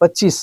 25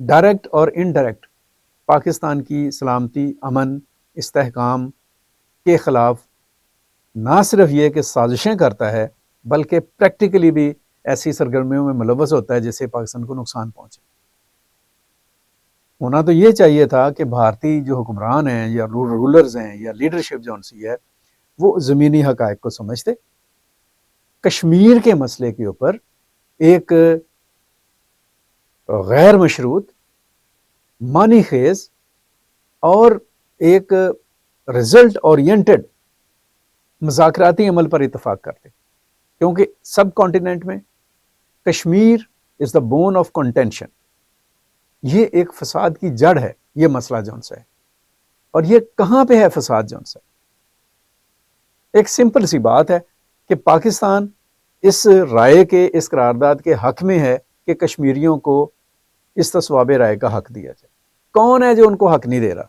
direct اور indirect Pakistan کی سلامتی، امن، استحکام کے خلاف نہ صرف یہ کہ سازشیں کرتا ہے بلکہ پریکٹیکلی بھی ایسی سرگرمیوں میں ملوث ہوتا ہے جس سے پاکستان کو نقصان پہنچے۔ ہونا تو یہ چاہیے تھا کہ بھارتی جو حکمران ہیں یا رولرز ہیں یا لیڈرشپ جو ان سی ہے وہ زمینی حقائق کو سمجھتے، کشمیر کے مسئلے کے اوپر ایک غیر مشروط، معنی خیز اور ایک رزلٹ اورینٹڈ مذاکراتی عمل پر اتفاق کرتے، کیونکہ سب کانٹیننٹ میں کشمیر از دا بون آف کنٹینشن، یہ ایک فساد کی جڑ ہے یہ مسئلہ جو ان سے ہے۔ اور یہ کہاں پہ ہے فساد جو ان سے؟ ایک سمپل سی بات ہے کہ پاکستان اس رائے کے، اس قرارداد کے حق میں ہے کہ کشمیریوں کو اس تصواب رائے کا حق دیا جائے۔ کون ہے جو ان کو حق نہیں دے رہا؟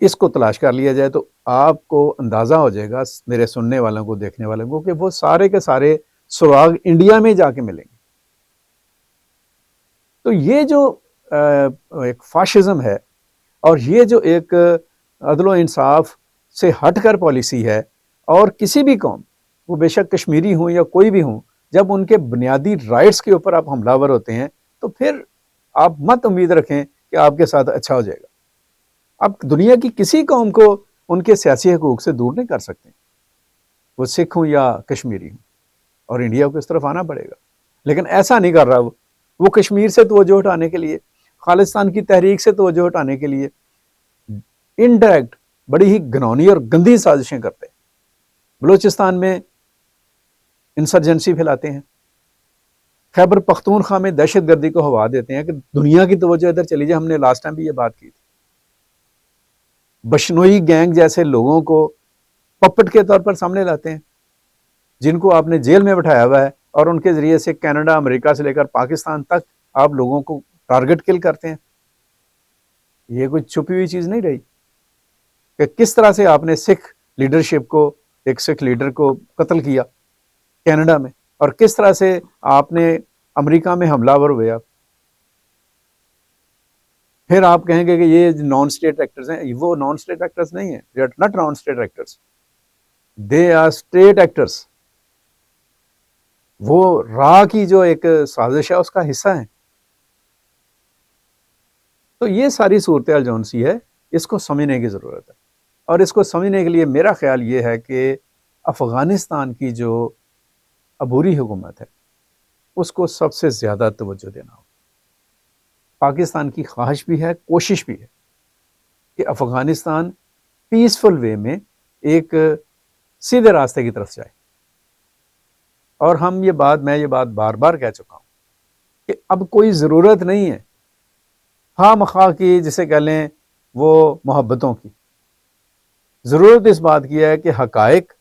اس کو تلاش کر لیا جائے تو آپ کو اندازہ ہو جائے گا، میرے سننے والوں کو، دیکھنے والوں کو، کہ وہ سارے کے سارے سراغ انڈیا میں جا کے ملیں گے۔ تو یہ جو ایک فاشزم ہے اور یہ جو ایک عدل و انصاف سے ہٹ کر پالیسی ہے، اور کسی بھی قوم، وہ بے شک کشمیری ہوں یا کوئی بھی ہوں، جب ان کے بنیادی رائٹس کے اوپر آپ حملہ ور ہوتے ہیں تو پھر آپ مت امید رکھیں کہ آپ کے ساتھ اچھا ہو جائے گا۔ آپ دنیا کی کسی قوم کو ان کے سیاسی حقوق سے دور نہیں کر سکتے، وہ سکھ ہوں یا کشمیری ہوں، اور انڈیا کو اس طرف آنا پڑے گا۔ لیکن ایسا نہیں کر رہا وہ کشمیر سے توجہ ہٹانے کے لیے، خالصتان کی تحریک سے توجہ ہٹانے کے لیے انڈائریکٹ بڑی ہی گھنونی اور گندی سازشیں کرتے ہیں۔ بلوچستان میں انسرجنسی پھیلاتے ہیں، خیبر پختونخوا میں دہشت گردی کو ہوا دیتے ہیں کہ دنیا کی توجہ ادھر چلی جائے۔ ہم نے لاسٹ ٹائم بھی یہ بات کی تھی۔ بشنوئی گینگ جیسے لوگوں کو پپٹ کے طور پر سامنے لاتے ہیں، جن کو آپ نے جیل میں بٹھایا ہوا ہے، اور ان کے ذریعے سے کینیڈا، امریکہ سے لے کر پاکستان تک آپ لوگوں کو ٹارگٹ کل کرتے ہیں۔ یہ کوئی چھپی ہوئی چیز نہیں رہی کہ کس طرح سے آپ نے سکھ لیڈرشپ کو، ایک سکھ لیڈر کو قتل کیا کینیڈا میں، اور کس طرح سے آپ نے امریکہ میں حملہ ور ہوئے۔ پھر آپ کہیں گے کہ یہ نان اسٹیٹ ایکٹرز ہیں۔ وہ نان اسٹیٹ ایکٹرز نہیں ہیں، they are not non state actors, they are state actors. وہ راہ کی جو ایک سازش ہے اس کا حصہ ہیں۔ تو یہ ساری صورتحال جون سی ہے، اس کو سمجھنے کی ضرورت ہے، اور اس کو سمجھنے کے لیے میرا خیال یہ ہے کہ افغانستان کی جو عبوری حکومت ہے اس کو سب سے زیادہ توجہ دینا ہوگا۔ پاکستان کی خواہش بھی ہے، کوشش بھی ہے کہ افغانستان پیسفل وے میں ایک سیدھے راستے کی طرف جائے۔ اور میں یہ بات بار بار کہہ چکا ہوں کہ اب کوئی ضرورت نہیں ہے خواہ مخواہ کی، جسے کہہ لیں وہ محبتوں کی۔ ضرورت اس بات کی ہے کہ حقائق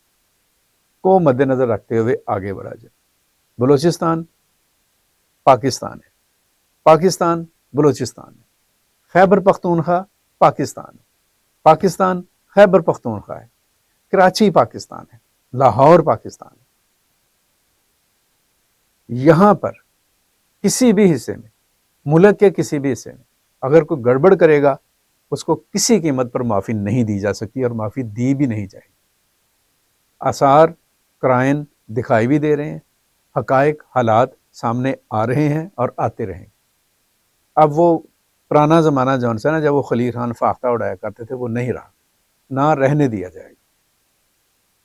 کو مد نظر رکھتے ہوئے آگے بڑھا جائے۔ بلوچستان پاکستان ہے، پاکستان بلوچستان ہے، خیبر پختونخوا پاکستان ہے، پاکستان خیبر پختونخوا ہے، کراچی پاکستان ہے، لاہور پاکستان ہے۔ یہاں پر کسی بھی حصے میں، ملک کے کسی بھی حصے میں اگر کوئی گڑبڑ کرے گا، اس کو کسی قیمت پر معافی نہیں دی جا سکتی، اور معافی دی بھی نہیں جائے گی۔ آثار کرائن دکھائی بھی دے رہے ہیں، حقائق، حالات سامنے آ رہے ہیں اور آتے رہیں گے۔ اب وہ پرانا زمانہ جون سا نا، جب وہ خلیل خان فاختہ اڑایا کرتے تھے، وہ نہیں رہا، نہ رہنے دیا جائے گا۔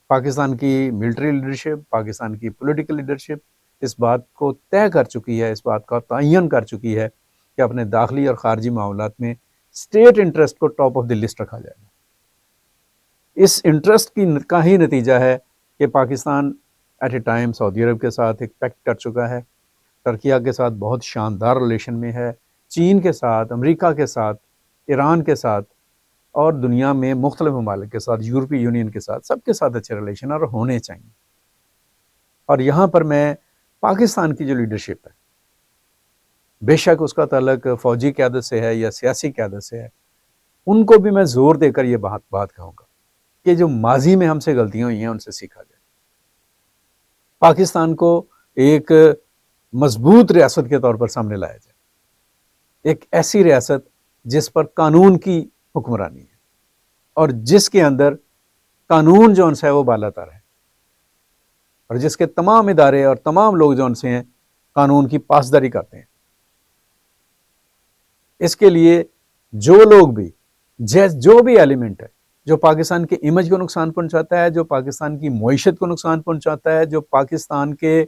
پاکستان کی ملٹری لیڈرشپ، پاکستان کی پولیٹیکل لیڈرشپ اس بات کو طے کر چکی ہے، اس بات کا تعین کر چکی ہے کہ اپنے داخلی اور خارجی معاملات میں اسٹیٹ انٹرسٹ کو ٹاپ آف دی لسٹ رکھا جائے گا۔ اس انٹرسٹ کا ہی نتیجہ ہے کہ پاکستان ایٹ اے ٹائم سعودی عرب کے ساتھ ایک پیکٹ کر چکا ہے، ترکیہ کے ساتھ بہت شاندار ریلیشن میں ہے، چین کے ساتھ، امریکہ کے ساتھ، ایران کے ساتھ، اور دنیا میں مختلف ممالک کے ساتھ، یورپی یونین کے ساتھ، سب کے ساتھ اچھے ریلیشن اور ہونے چاہیے۔ اور یہاں پر میں پاکستان کی جو لیڈرشپ ہے، بے شک اس کا تعلق فوجی قیادت سے ہے یا سیاسی قیادت سے ہے، ان کو بھی میں زور دے کر یہ بات کہوں گا کہ جو ماضی میں ہم سے غلطیاں ہوئی ہیں ان سے سیکھا جائے۔ پاکستان کو ایک مضبوط ریاست کے طور پر سامنے لایا جائے۔ ایک ایسی ریاست جس پر قانون کی حکمرانی ہے اور جس کے اندر قانون جو ان سے ہے وہ بالا تر ہے، اور جس کے تمام ادارے اور تمام لوگ جو ان سے ہیں قانون کی پاسداری کرتے ہیں۔ اس کے لیے جو لوگ بھی جو بھی ایلیمنٹ ہے جو پاکستان کے امیج کو نقصان پہنچاتا ہے، جو پاکستان کی معیشت کو نقصان پہنچاتا ہے، جو پاکستان کے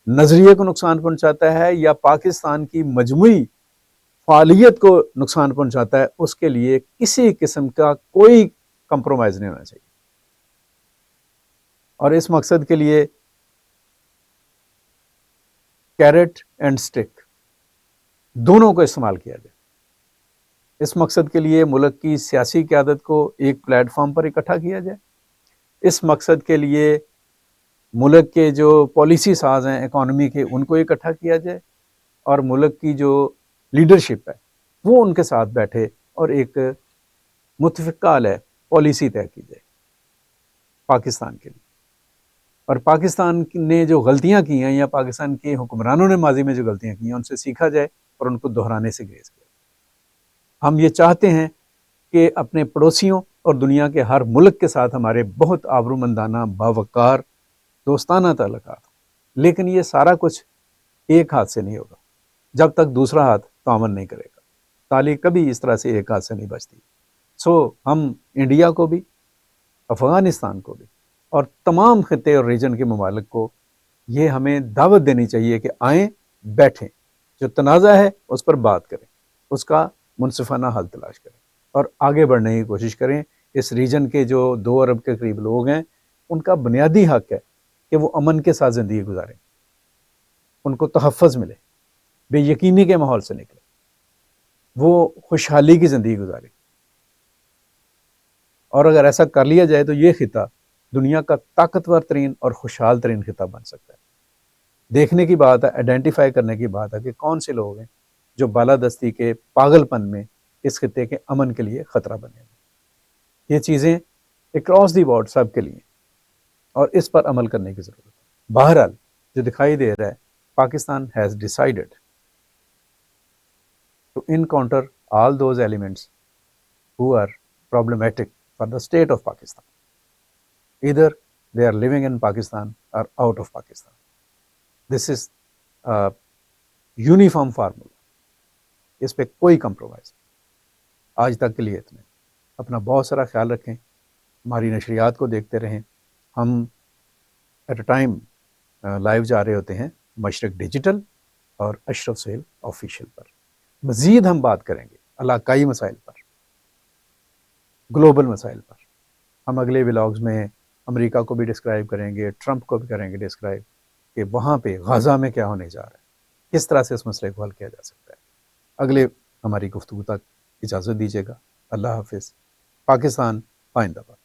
نظریے کو نقصان پہنچاتا ہے یا پاکستان کی مجموعی فعالیت کو نقصان پہنچاتا ہے، اس کے لیے کسی قسم کا کوئی کمپرومائز نہیں ہونا چاہیے۔ اور اس مقصد کے لیے کیرٹ اینڈ سٹک دونوں کو استعمال کیا جائے۔ اس مقصد کے لیے ملک کی سیاسی قیادت کو ایک پلیٹ فارم پر اکٹھا کیا جائے۔ اس مقصد کے لیے ملک کے جو پالیسی ساز ہیں اکانومی کے ان کو اکٹھا کیا جائے، اور ملک کی جو لیڈرشپ ہے وہ ان کے ساتھ بیٹھے اور ایک متفقہ علیہ پالیسی طے کی جائے پاکستان کے لیے۔ اور پاکستان نے جو غلطیاں کی ہیں یا پاکستان کے حکمرانوں نے ماضی میں جو غلطیاں کی ہیں ان سے سیکھا جائے اور ان کو دہرانے سے گریز کیا جائے۔ ہم یہ چاہتے ہیں کہ اپنے پڑوسیوں اور دنیا کے ہر ملک کے ساتھ ہمارے بہت آبرومندانہ، باوقار، دوستانہ تعلقات ہوں، لیکن یہ سارا کچھ ایک ہاتھ سے نہیں ہوگا جب تک دوسرا ہاتھ تعاون نہیں کرے گا۔ تالی کبھی اس طرح سے ایک ہاتھ سے نہیں بچتی۔ ہم انڈیا کو بھی، افغانستان کو بھی اور تمام خطے اور ریجن کے ممالک کو یہ ہمیں دعوت دینی چاہیے کہ آئیں، بیٹھیں، جو تنازع ہے اس پر بات کریں، اس کا منصفانہ حل تلاش کریں اور آگے بڑھنے کی کوشش کریں۔ اس ریجن کے جو 2 ارب کے قریب لوگ ہیں ان کا بنیادی حق ہے کہ وہ امن کے ساتھ زندگی گزاریں، ان کو تحفظ ملے، بے یقینی کے ماحول سے نکلے، وہ خوشحالی کی زندگی گزارے۔ اور اگر ایسا کر لیا جائے تو یہ خطہ دنیا کا طاقتور ترین اور خوشحال ترین خطہ بن سکتا ہے۔ دیکھنے کی بات ہے، آئیڈینٹیفائی کرنے کی بات ہے کہ کون سے لوگ ہیں جو بالادستی کے پاگل پن میں اس خطے کے امن کے لیے خطرہ بنے ہوئے۔ یہ چیزیں اکراس دی بورڈ سب کے لیے، اور اس پر عمل کرنے کی ضرورت ہے۔ بہرحال جو دکھائی دے رہا ہے، Pakistan has decided to encounter all those elements who are problematic for the state of Pakistan. Either they are living in Pakistan or out of Pakistan. This is a uniform formula. اس پہ کوئی کمپرومائز نہیں۔ آج تک کے لیے اتنے۔ اپنا بہت سارا خیال رکھیں، ہماری نشریات کو دیکھتے رہیں۔ ہم ایٹ اے ٹائم لائیو جا رہے ہوتے ہیں مشرق ڈیجیٹل اور اشرف سہیل آفیشیل پر۔ مزید ہم بات کریں گے علاقائی مسائل پر، گلوبل مسائل پر۔ ہم اگلے ولاگز میں امریکہ کو بھی ڈسکرائب کریں گے، ٹرمپ کو بھی کریں گے ڈسکرائب کہ وہاں پہ غزہ میں کیا ہونے جا رہا ہے، کس طرح سے اس مسئلے کو حل کیا جا سکتا ہے۔ اگلے ہماری گفتگو تک اجازت دیجیے گا۔ اللہ حافظ۔ پاکستان آئندہ باد۔